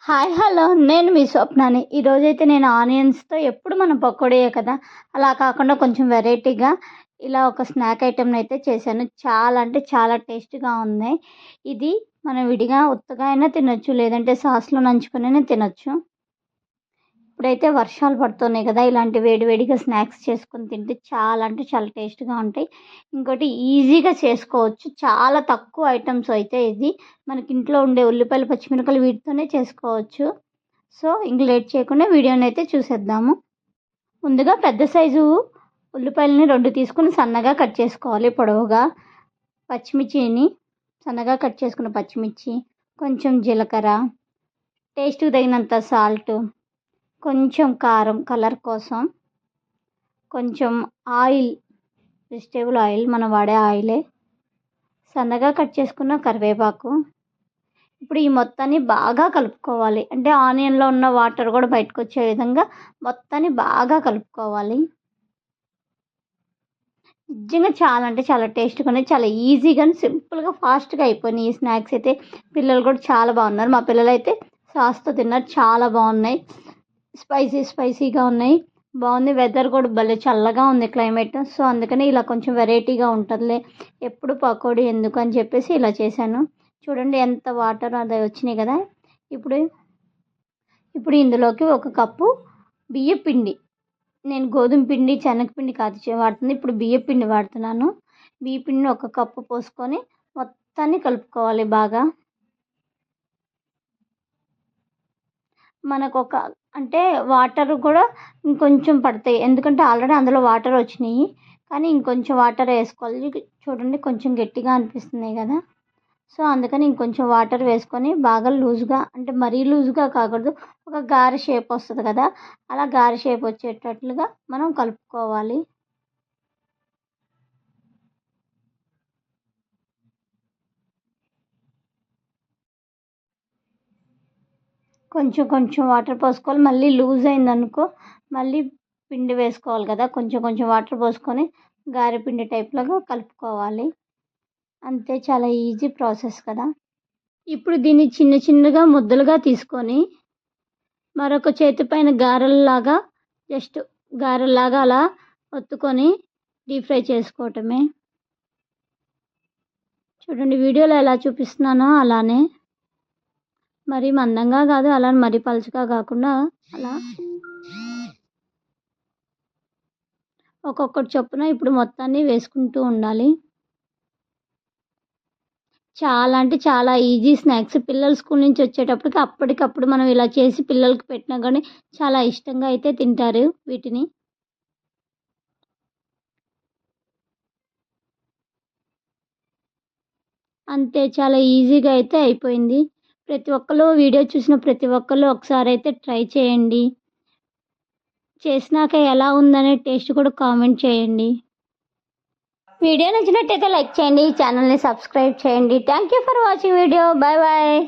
Hi hello నేను మీ స్వప్నాని. ఈరోజైతే నేను ఆనియన్స్తో ఎప్పుడు మనం పకోడీయే కదా, అలా కాకుండా కొంచెం వెరైటీగా ఇలా ఒక స్నాక్ ఐటెంని అయితే చేశాను. చాలా అంటే చాలా టేస్ట్గా ఉన్నాయి. ఇది మనం విడిగా ఉత్తగా అయినా తినొచ్చు, లేదంటే సాస్లో నంచుకునైనా తినొచ్చు. ఇప్పుడైతే వర్షాలు పడుతున్నాయి కదా, ఇలాంటి వేడి వేడిగా స్నాక్స్ చేసుకొని తింటే చాలా అంటే చాలా టేస్ట్గా ఉంటాయి. ఇంకోటి ఈజీగా చేసుకోవచ్చు, చాలా తక్కువ ఐటమ్స్ అయితే ఇది మనకి ఇంట్లో ఉండే ఉల్లిపాయలు పచ్చిమిరపకాయలు వీటితోనే చేసుకోవచ్చు. సో ఇంక లేట్ చేయకుండా వీడియోని అయితే చూసేద్దాము. ముందుగా పెద్ద సైజు ఉల్లిపాయలని 2 తీసుకుని సన్నగా కట్ చేసుకోవాలి పొడవుగా. పచ్చిమిర్చిని సన్నగా కట్ చేసుకున్న పచ్చిమిర్చి, కొంచెం జీలకర్ర, టేస్ట్కి తగినంత సాల్ట్, కొంచెం కారం కలర్ కోసం, కొంచెం ఆయిల్, వెజిటేబుల్ ఆయిల్ మనం వాడే ఆయిలే, సన్నగా కట్ చేసుకున్న కరివేపాకు. ఇప్పుడు ఈ మొత్తాన్ని బాగా కలుపుకోవాలి. అంటే ఆనియన్లో ఉన్న వాటర్ కూడా బయటకు వచ్చే విధంగా మొత్తాన్ని బాగా కలుపుకోవాలి. నిజంగా చాలా అంటే చాలా టేస్ట్గా ఉన్నాయి. చాలా ఈజీగా సింపుల్గా ఫాస్ట్గా అయిపోయినాయి ఈ స్నాక్స్ అయితే. పిల్లలు కూడా చాలా బాగున్నారు. మా పిల్లలు అయితే సాస్తో తిన్నారు. చాలా బాగున్నాయి, స్పైసీగా ఉన్నాయి. బాగుంది. వెదర్ కూడా భలే చల్లగా ఉంది క్లైమేట్. సో అందుకని ఇలా కొంచెం వెరైటీగా ఉంటుందిలే, ఎప్పుడు పకోడీ ఎందుకు అని చెప్పేసి ఇలా చేశాను. చూడండి ఎంత వాటర్ అది వచ్చినాయి కదా. ఇప్పుడు ఇప్పుడు ఇందులోకి 1 కప్పు బియ్యం పిండి, నేను గోధుమ పిండి శనగపిండి కాదు వాడుతుంది, ఇప్పుడు బియ్యం పిండి వాడుతున్నాను. బియ్యం పిండిని 1 కప్పు పోసుకొని మొత్తాన్ని కలుపుకోవాలి బాగా. మనకు అంటే వాటర్ కూడా ఇంకొంచెం పడతాయి, ఎందుకంటే ఆల్రెడీ అందులో వాటర్ వచ్చినాయి, కానీ ఇంకొంచెం వాటర్ వేసుకోవాలి. చూడండి కొంచెం గట్టిగా అనిపిస్తున్నాయి కదా, సో అందుకని ఇంకొంచెం వాటర్ వేసుకొని బాగా లూజ్గా, అంటే మరీ లూజ్గా కాకూడదు, ఒక గారె షేప్ వస్తుంది కదా, అలా గారె షేప్ వచ్చేటట్లుగా మనం కలుపుకోవాలి. కొంచెం కొంచెం వాటర్ పోసుకోవాలి. మళ్ళీ లూజ్ అయిందనుకో మళ్ళీ పిండి వేసుకోవాలి కదా, కొంచెం కొంచెం వాటర్ పోసుకొని గారె పిండి టైప్లాగా కలుపుకోవాలి. అంతే, చాలా ఈజీ ప్రాసెస్ కదా. ఇప్పుడు దీన్ని చిన్న చిన్నగా ముద్దలుగా తీసుకొని మరొక చేతి పైన గారెల్లాగా, జస్ట్ గారెల్లాగా అలా ఒత్తుకొని డీప్ ఫ్రై చేసుకోవటమే. చూడండి వీడియోలో ఎలా చూపిస్తున్నానో అలానే, మరీ మందంగా కాదు, అలా మరీ పలుచగా కాకుండా అలా ఒక్కొక్కటి చొప్పున ఇప్పుడు మొత్తాన్ని వేసుకుంటూ ఉండాలి. చాలా అంటే చాలా ఈజీ స్నాక్స్. పిల్లలు స్కూల్ నుంచి వచ్చేటప్పటికి అప్పటికప్పుడు మనం ఇలా చేసి పిల్లలకి పెట్టినా కానీ చాలా ఇష్టంగా అయితే తింటారు వీటిని. అంతే, చాలా ఈజీగా అయితే అయిపోయింది. ప్రతి ఒక్కరు వీడియో చూసిన ప్రతి ఒక్కరు ఒకసారి అయితే ట్రై చేయండి. చేసినాక ఎలా ఉందనే టేస్ట్ కూడా కామెంట్ చేయండి. వీడియో నచ్చినట్టయితే లైక్ చేయండి, ఛానల్ని సబ్స్క్రైబ్ చేయండి. Thank you for watching video. Bye bye.